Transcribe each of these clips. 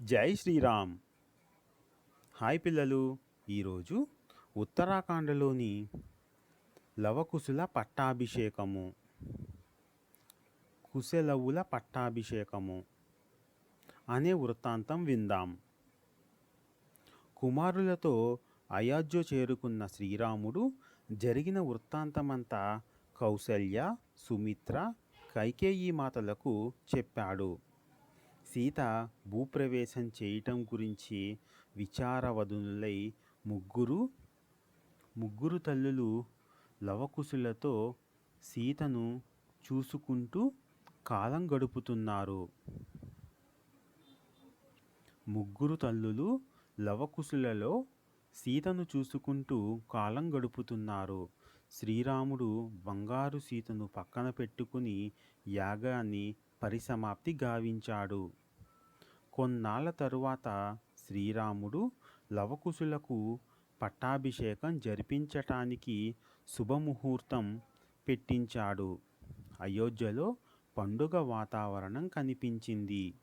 జై శ్రీరామ్. హాయ్ పిల్లలు. ఈరోజు ఉత్తరాఖండ్లోని లవకుశుల పట్టాభిషేకము, కుశలవుల పట్టాభిషేకము అనే వృత్తాంతం విందాం. కుమారులతో అయోధ్య చేరుకున్న శ్రీరాముడు జరిగిన వృత్తాంతమంతా కౌసల్య, సుమిత్ర, కైకేయి మాతలకు చెప్పాడు. సీత భూప్రవేశం చేయటం గురించి విచారవదునులై ముగ్గురు తల్లులు లవకుశులతో సీతను చూసుకుంటూ కాలం గడుపుతున్నారు. ముగ్గురు తల్లులు లవకుశులలో సీతను చూసుకుంటూ కాలం గడుపుతున్నారు. శ్రీరాముడు బంగారు సీతను పక్కన పెట్టుకుని యాగాన్ని పరిసమాప్తి గావించాడు. కొన్నాళ్ళ తరువాత శ్రీరాముడు లవకుశులకు పట్టాభిషేకం జరిపించటానికి శుభముహూర్తం పెట్టించాడు. అయోధ్యలో పండుగ వాతావరణం కనిపించింది.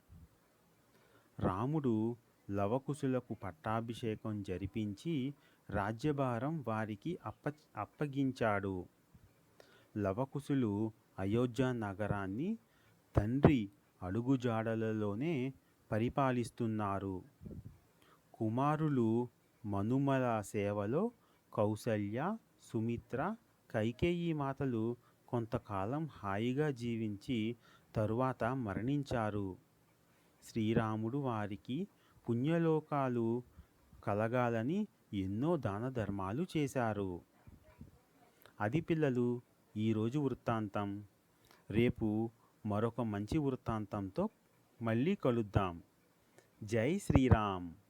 రాముడు లవకుశులకు పట్టాభిషేకం జరిపించి రాజ్యభారం వారికి అప్పగించాడు. లవకుశులు అయోధ్య నగరాన్ని తండ్రి అడుగుజాడలలోనే పరిపాలిస్తున్నారు. కుమారులు మనుమల సేవలో కౌసల్య, సుమిత్ర, కైకేయి మాతలు కొంతకాలం హాయిగా జీవించి తరువాత మరణించారు. శ్రీరాముడు వారికి పుణ్యలోకాలు కలగాలని ఎన్నో దాన ధర్మాలు చేశారు. అది పిల్లలు ఈరోజు వృత్తాంతం. రేపు మరొక మంచి వృత్తాంతంతో మళ్ళీ కలుద్దాం. జై శ్రీరామ్.